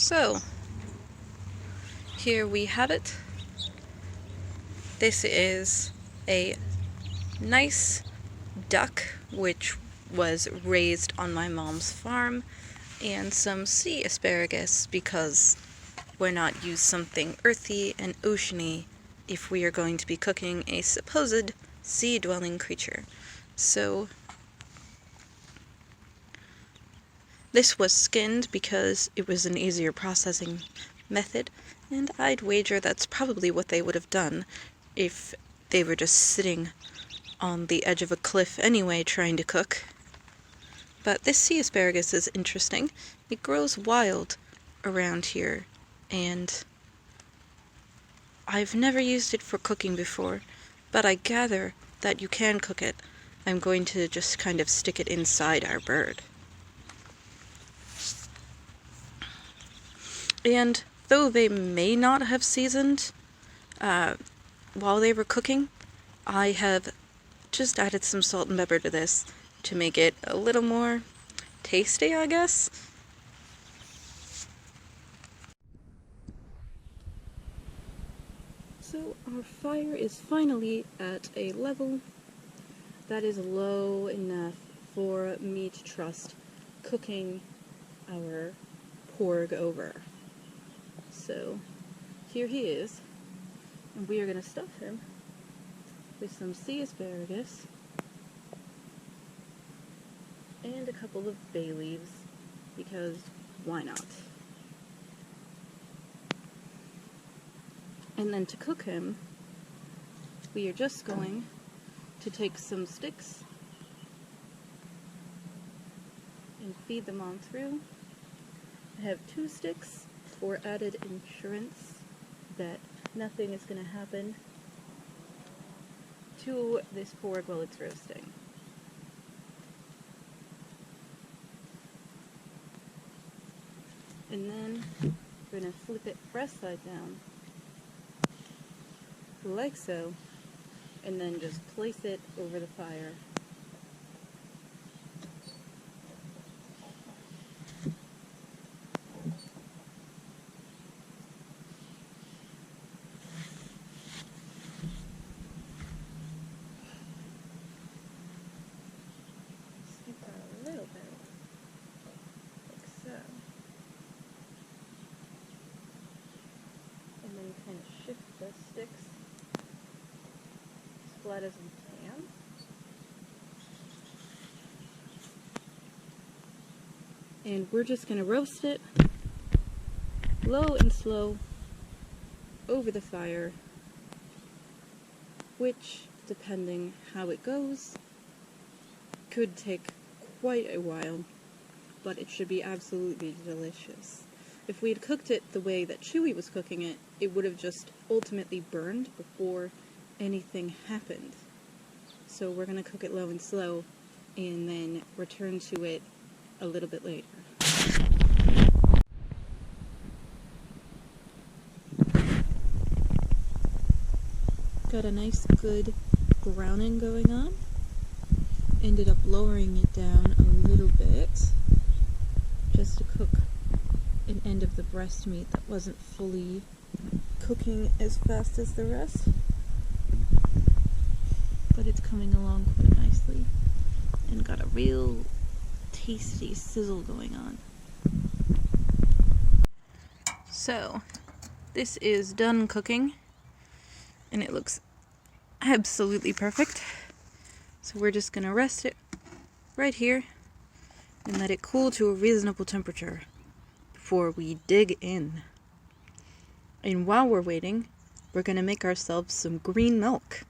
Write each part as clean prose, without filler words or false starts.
So, here we have it. This is a nice duck which was raised on my mom's farm, and some sea asparagus because why not use something earthy and oceany if we are going to be cooking a supposed sea-dwelling creature. So this was skinned because it was an easier processing method, and I'd wager that's probably what they would have done if they were just sitting on the edge of a cliff anyway trying to cook. But this sea asparagus is interesting. It grows wild around here, and I've never used it for cooking before, but I gather that you can cook it. I'm going to just kind of stick it inside our bird. And though they may not have seasoned while they were cooking, I have just added some salt and pepper to this to make it a little more tasty, I guess. So our fire is finally at a level that is low enough for me to trust cooking our porg over. So here he is, and we are going to stuff him with some sea asparagus and a couple of bay leaves, because why not? And then to cook him, we are just going to take some sticks and feed them on through. I have 2 sticks for added insurance that nothing is going to happen to this pork while it's roasting. And then we're going to flip it breast side down, like so, and then just place it over the fire. Scoop out a little bit, like so. And then kind of shift the sticks as flat as we can. And we're just going to roast it low and slow over the fire, which, depending how it goes, could take quite a while, but it should be absolutely delicious. If we had cooked it the way that Chewy was cooking it, it would have just ultimately burned before anything happened. So we're going to cook it low and slow, and then return to it a little bit later. Got a nice good browning going on. Ended up lowering it down a little bit just to cook an end of the breast meat that wasn't fully cooking as fast as the rest, but it's coming along quite nicely and got a real tasty sizzle going on. So this is done cooking, and it looks absolutely perfect. So we're just gonna rest it right here and let it cool to a reasonable temperature before we dig in. And while we're waiting, we're gonna make ourselves some green milk.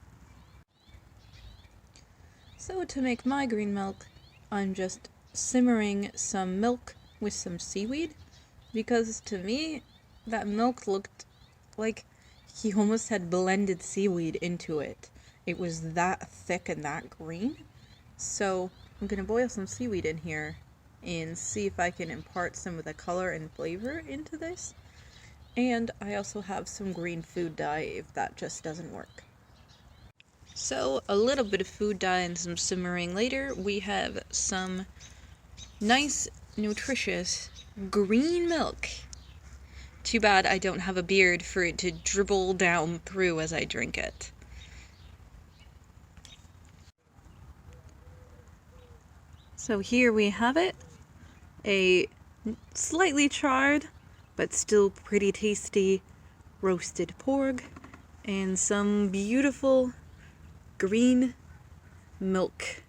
So to make my green milk, I'm just simmering some milk with some seaweed, because to me that milk looked like he almost had blended seaweed into it. It was that thick and that green. So I'm gonna boil some seaweed in here and see if I can impart some of the color and flavor into this. And I also have some green food dye if that just doesn't work. So a little bit of food dye and some simmering later, we have some nice, nutritious green milk. Too bad I don't have a beard for it to dribble down through as I drink it. So here we have it. A slightly charred, but still pretty tasty roasted porg, and some beautiful green milk.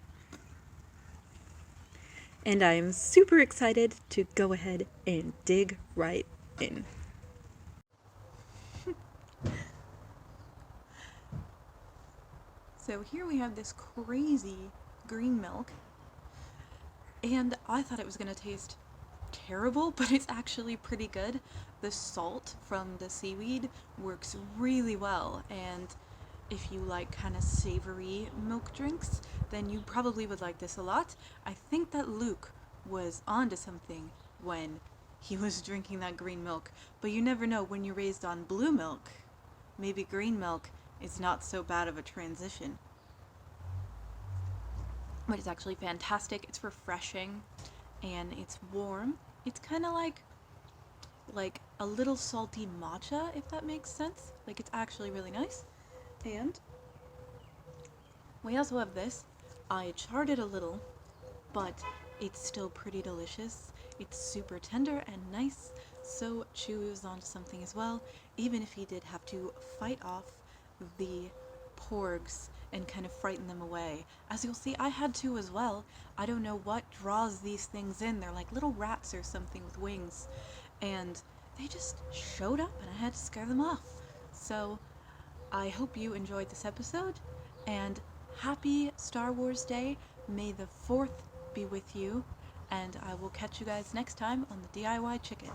And I am super excited to go ahead and dig right in. So here we have this crazy green milk, and I thought it was going to taste terrible, but it's actually pretty good. The salt from the seaweed works really well, and if you like kind of savory milk drinks, then you probably would like this a lot. I think that Luke was onto something when he was drinking that green milk, but you never know when you're raised on blue milk. Maybe green milk is not so bad of a transition. But it's actually fantastic. It's refreshing and it's warm. It's kind of like a little salty matcha, if that makes sense. Like, it's actually really nice. And we also have this. I charred it a little, but it's still pretty delicious. It's super tender and nice, so Chew was onto something as well, even if he did have to fight off the porgs and kind of frighten them away. As you'll see, I had to as well. I don't know what draws these things in. They're like little rats or something with wings, and they just showed up and I had to scare them off. So I hope you enjoyed this episode, and happy Star Wars Day. May the 4th be with you, and I will catch you guys next time on the DIY Chicken.